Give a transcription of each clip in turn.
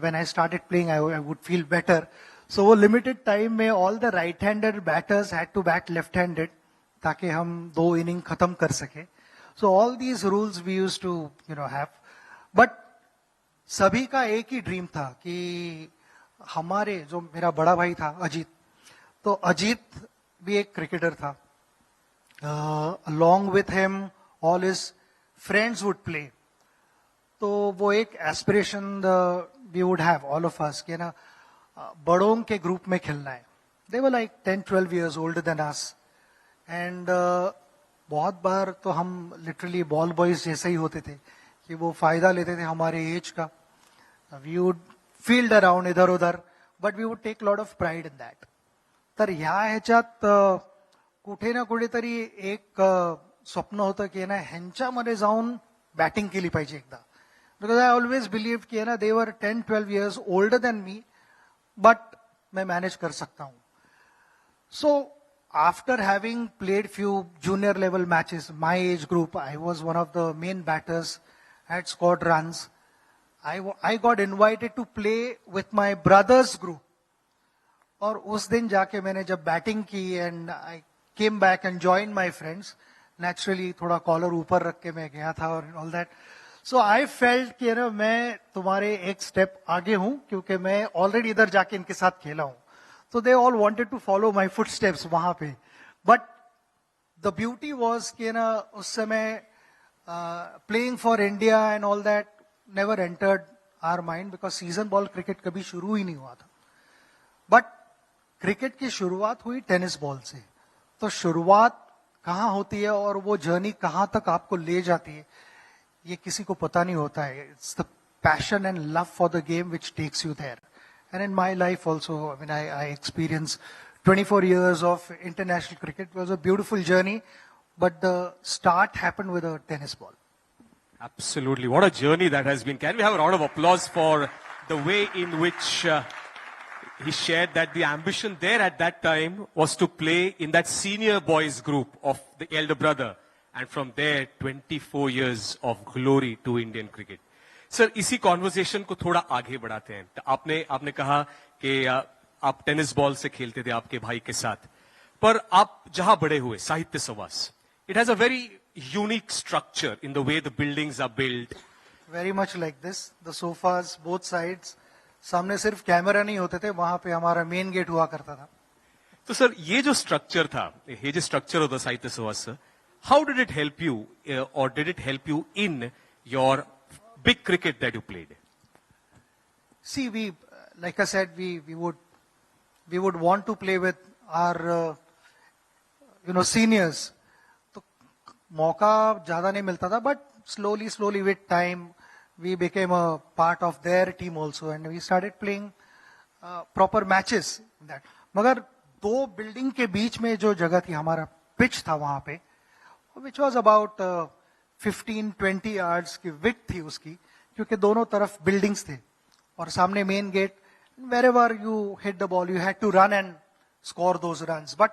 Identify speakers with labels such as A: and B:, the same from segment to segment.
A: When I started playing, I would feel better. So वो limited time में all the right-handed batters had to bat left-handed ताकि हम 2 inning खत्म कर सके. So all these rules we used to have. But सभी का एक ही ड्रीम था कि हमारे जो मेरा बड़ा भाई था अजीत, तो अजीत भी एक क्रिकेटर था. Along with him, all his friends would play. तो वो एक aspiration we would have all of us कि ना बड़ों के ग्रुप में खेलना है. They were like 10-12 years older than us. And बहुत बार तो हम लिटरली बॉल बॉयज जैसे ही होते थे कि वो फायदा लेते थे हमारे एज का. वी वुड फील्ड अराउंड इधर उधर, but we would take lot of pride in that. तर ह्या ह्याच्यात कुठे ना कुठेतरी एक स्वप्न होतं की ना ह्यांच्यामध्ये जाऊन बॅटिंग केली पाहिजे एकदा. Because I always believed कि ना they were 10-12 years older than me, but मैं manage कर सकता हूँ. So after having played few junior level matches, my age group, I was one of the main batters, had scored runs. I got invited to play with my brother's group. और उस दिन जाके मैंने जब batting की and I came back and joined my friends. Naturally थोड़ा collar ऊपर रख के मैं गया था और all that. So I felt कि ना मैं तुम्हारे एक स्टेप आगे हूं क्योंकि मैं ऑलरेडी इधर जाके इनके साथ खेला हूं. So they all wanted to follow my footsteps वहां पे. But the beauty was कि ना उस समय playing for India and all that never entered our mind because season ball cricket कभी शुरू ही नहीं हुआ था. But क्रिकेट की शुरुआत हुई टेनिस बॉल से. तो शुरुआत कहाँ होती है और वो जर्नी कहाँ तक आपको ले जाती है ये किसी को पता नहीं होता है. It's the passion and love for the game which takes you there. And in my life also I experience 24 years of international cricket. It was a beautiful journey, but the start happened with a tennis ball.
B: Absolutely. What a journey that has been. Can we have a round of applause for the way in which he shared that the ambition there at that time was to play in that senior boys group of the elder brother. And from there, 24 years of glory to Indian cricket. Sir, इसी conversation को थोड़ा आगे बढ़ाते हैं. तो आपने कहा कि आप टेनिस बॉल से खेलते थे आपके भाई के साथ, पर आप जहां बड़े हुए साहित्य सवास, it has a very unique structure in the way the buildings are built.
A: Very much like this. The sofas, both sides. सामने सिर्फ कैमरा नहीं होते थे, वहां पे हमारा मेन गेट हुआ करता था.
B: तो सर ये जो स्ट्रक्चर था, ये जो स्ट्रक्चर होता साहित्य सवास, how did it help you or did it help you in your big cricket that you played?
A: See, like I said, we would want to play with our seniors. तो मौका ज्यादा नहीं मिलता था, but slowly with time we became a part of their team also and we started playing proper matches. That मगर 2 building के बीच में जो जगह थी, हमारा पिच था वहां पे, which was about 15-20 yards की width थी उसकी, क्योंकि दोनों तरफ बिल्डिंग्स थे और सामने main gate. wherever you hit the ball you had to run and score those runs. but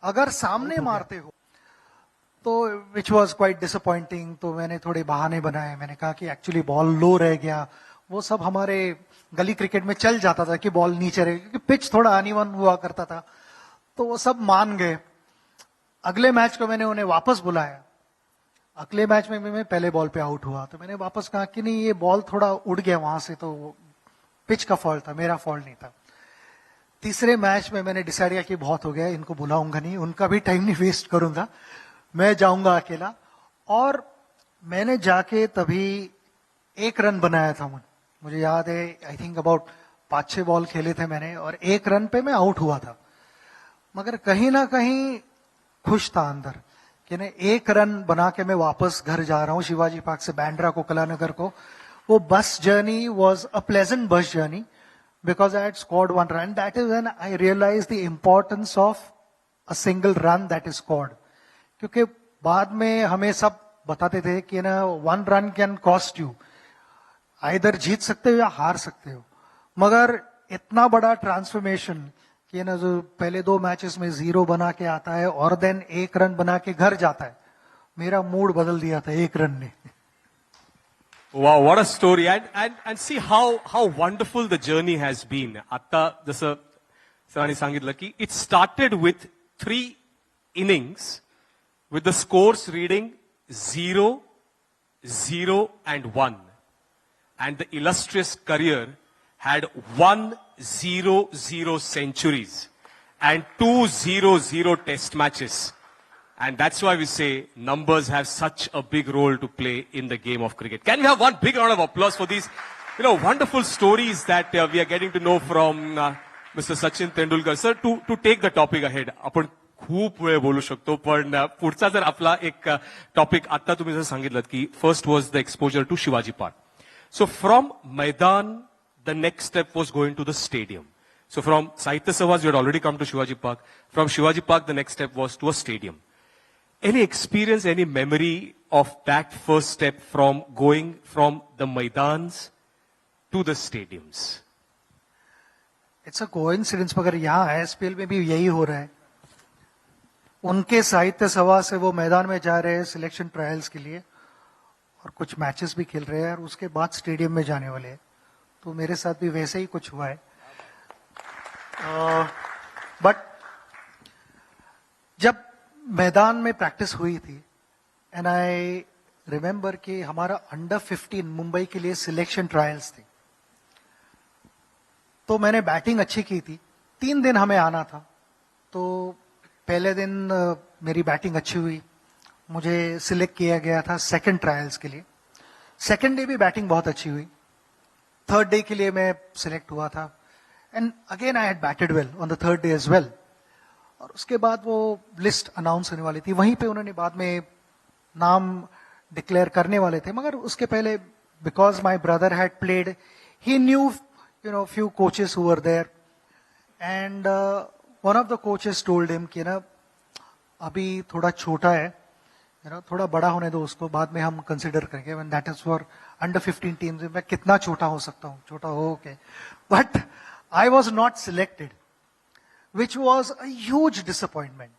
A: अगर सामने मारते हो तो which was quite disappointing. तो मैंने थोड़े बहाने बनाए. मैंने कहा कि एक्चुअली बॉल लो रह गया. वो सब हमारे गली क्रिकेट में चल जाता था कि बॉल नीचे रहे, क्योंकि पिच थोड़ा अनइवन हुआ करता था. तो वो सब मान गए. अगले मैच को मैंने उन्हें वापस बुलाया. अगले मैच में मैं पहले बॉल पे आउट हुआ, तो मैंने वापस कहा कि नहीं, ये बॉल थोड़ा उड़ गया वहां से, तो पिच का फॉल्ट था, मेरा फॉल्ट नहीं था. तीसरे मैच में मैंने डिसाइड किया कि बहुत हो गया, इनको बुलाऊंगा नहीं, उनका भी टाइम नहीं वेस्ट करूंगा, मैं जाऊंगा अकेला. और मैंने जाके तभी 1 रन बनाया था. मुझे याद है, आई थिंक अबाउट 5-6 बॉल खेले थे मैंने और 1 रन पे मैं आउट हुआ था. मगर कहीं ना कहीं खुश था अंदर कि ने 1 रन बना के मैं वापस घर जा रहा हूं, शिवाजी पार्क से बैंड्रा को, कलानगर को. वो bus journey was a pleasant bus journey because I had scored 1 run. That is when I realise the importance of a single run that is scored. क्योंकि बाद में हमें सब बताते थे कि ना 1 run can cost you, either जीत सकते हो या हार सकते हो. मगर इतना बड़ा ट्रांसफॉर्मेशन कि ना जो पहले 2 मैचेस में 0 बना के आता है और देन 1 रन बना के घर जाता है, मेरा मूड बदल दिया था 1 रन ने.
B: Wow, what a story. And see how wonderful the journey has been. Atta, जसं सरांनी सांगितलं की it started with 3 innings with the scores reading 0, 0 and 1. And the illustrious career had 100 centuries and 200 test matches. And that's why we say numbers have such a big role to play in the game of cricket. Can we have one big round of applause for these, wonderful stories that we are getting to know from Mr. Sachin Tendulkar. Sir, to take the topic ahead, आपण खूप वेळ बोलू शकतो, पण पुढचा जर आपला एक टॉपिक आता तुम्ही जर सांगितलं की first was the exposure to Shivaji Park. So from Maidan, the next step was going to the stadium. So from Sahitya Sabhas, you had already come to Shivaji Park. From Shivaji Park, the next step was to a stadium. Any experience, any memory of that first step from going from the Maidans to the stadiums?
A: It's a coincidence, मगर यहाँ ISPL में भी यही हो रहा है. उनके साहित्य सभा से वो मैदान में जा रहे हैं सिलेक्शन ट्रायल्स के लिए और कुछ मैचेस भी खेल रहे हैं और उसके बाद स्टेडियम में जाने वाले हैं. तो मेरे साथ भी वैसे ही कुछ हुआ है. बट जब मैदान में प्रैक्टिस हुई थी एंड आई रिमेंबर कि हमारा अंडर 15 मुंबई के लिए सिलेक्शन ट्रायल्स थे, तो मैंने बैटिंग अच्छी की थी. 3 दिन हमें आना था, तो पहले दिन मेरी बैटिंग अच्छी हुई, मुझे सिलेक्ट किया गया था सेकंड ट्रायल्स के लिए. सेकंड डे भी बैटिंग बहुत अच्छी हुई. थर्ड डे के लिए मैं सिलेक्ट हुआ था and again I had batted well on the third day as well. और उसके बाद वो लिस्ट अनाउंस होने वाली थी, वहीं पे उन्होंने बाद में नाम डिक्लेयर करने वाले थे. मगर उसके पहले because my brother had played, he new few coaches who were there, and one of the coaches told him कि ना अभी थोड़ा छोटा है, थोड़ा बड़ा होने दो उसको, बाद में हम कंसिडर करेंगे. when that is for under 15 teams, मैं कितना छोटा हो सकता हूँ, छोटा हो के. But I was not selected, which was a huge disappointment.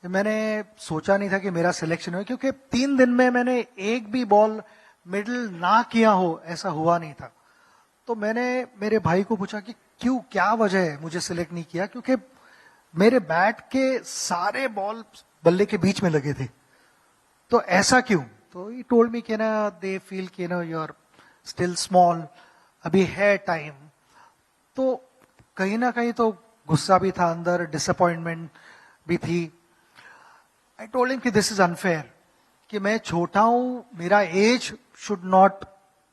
A: मैंने सोचा नहीं था कि मेरा सिलेक्शन हो, क्योंकि 3 दिन में मैंने एक भी बॉल मिडिल ना किया हो, ऐसा हुआ नहीं था. तो मैंने मेरे भाई को पूछा कि क्यों, क्या वजह है मुझे सिलेक्ट नहीं किया, क्योंकि मेरे बैट के सारे बॉल बल्ले के बीच में लगे थे, तो ऐसा क्यों. तो ही टोल्ड मी कि ना दे फील कि यू आर स्टिल स्मॉल, अभी है टाइम. तो कहीं ना कहीं तो गुस्सा भी था अंदर, डिसअपॉइंटमेंट भी थी. आई टोल्ड हिम कि दिस इज अनफेयर, कि मैं छोटा हूं, मेरा age should not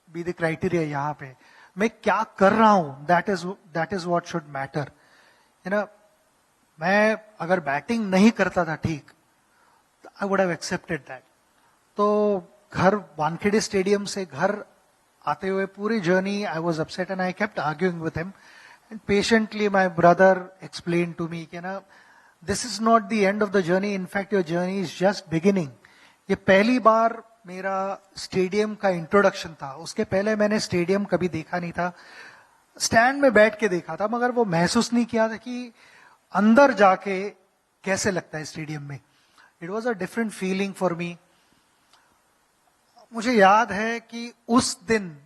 A: be the criteria. यहाँ पे मैं क्या कर रहा हूं, that is what should matter. मैं अगर बैटिंग नहीं करता था ठीक, I would have accepted that. तो घर वानखेड़े स्टेडियम से घर आते हुए पूरी journey I was upset and I kept arguing with him. And patiently my brother explain to me कि ना this is not the end of the journey, in fact your journey is just beginning. ये पहली बार मेरा stadium का introduction था. उसके पहले मैंने स्टेडियम कभी देखा नहीं था, स्टैंड में बैठ के देखा था, मगर वो महसूस नहीं किया था कि अंदर जाके कैसे लगता है स्टेडियम में. It was a different feeling for me. मुझे याद है कि उस दिन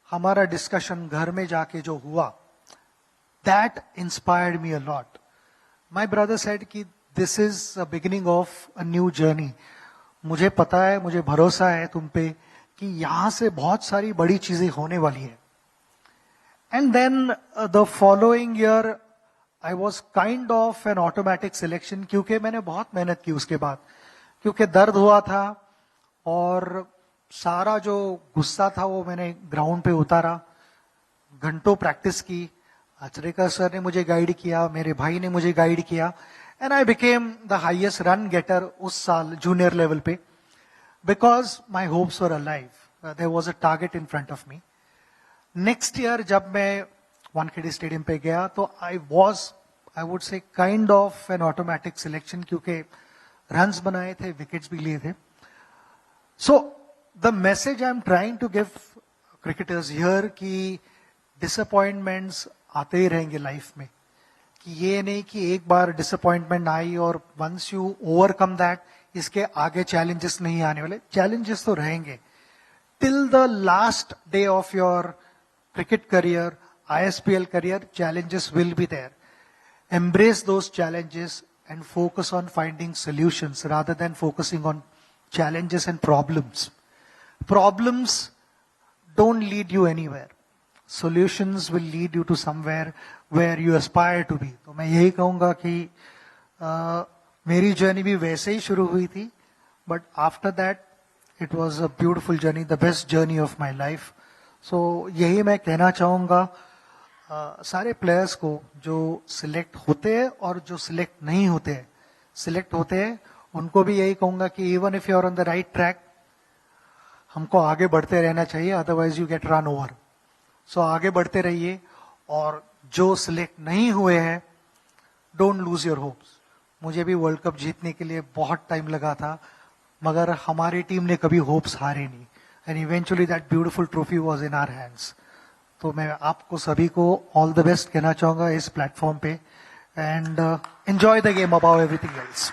A: हमारा डिस्कशन घर में जाके जो हुआ, that inspired me a lot. My brother said कि this is a beginning of a new journey. मुझे पता है, मुझे भरोसा है तुम पे कि यहां से बहुत सारी बड़ी चीजें होने वाली है. And then the following year I was kind of an automatic selection, क्योंकि मैंने बहुत मेहनत की उसके बाद, क्योंकि दर्द हुआ था और सारा जो गुस्सा था वो मैंने ग्राउंड पे उतारा. घंटों प्रैक्टिस की, आचरेकर सर ने मुझे गाइड किया, मेरे भाई ने मुझे गाइड किया, and I became the highest run getter उस साल जूनियर लेवल पे, because my hopes were alive. There was a target in front of me. Next year जब मैं वानखेड़े स्टेडियम पे गया, तो I would say kind of an automatic selection, क्योंकि runs बनाए थे, विकेट्स भी लिए थे. So the message I am trying to give cricketers here कि डिसअपॉइंटमेंट्स आते ही रहेंगे लाइफ में, कि ये नहीं कि एक बार डिसअपॉइंटमेंट आई और वंस यू ओवरकम दैट, इसके आगे चैलेंजेस नहीं आने वाले. चैलेंजेस तो रहेंगे. till the last day of your cricket career, ISPL career, challenges will be there. Embrace those challenges and focus on finding solutions rather than focusing on challenges and problems. Problems don't lead you anywhere. Solutions will lead you to somewhere where you aspire to be. तो मैं यही कहूँगा कि मेरी journey भी वैसे ही शुरू हुई थी, but after that it was a beautiful journey, the best journey of my life. So यही मैं कहना चाहूँगा सारे प्लेयर्स को जो सिलेक्ट होते हैं और जो सिलेक्ट नहीं होते हैं, सिलेक्ट होते हैं उनको भी यही कहूँगा कि even if you are on the right track, हमको आगे बढ़ते रहना चाहिए, otherwise you get run over. So आगे बढ़ते रहिए. और जो सिलेक्ट नहीं हुए हैं, डोंट लूज योर होप्स. मुझे भी वर्ल्ड कप जीतने के लिए बहुत टाइम लगा था, मगर हमारी टीम ने कभी होप्स हारे नहीं. And eventually that beautiful trophy was in our hands. तो मैं आपको सभी को ऑल द बेस्ट कहना चाहूंगा इस प्लेटफॉर्म पे. And enjoy the game about everything else.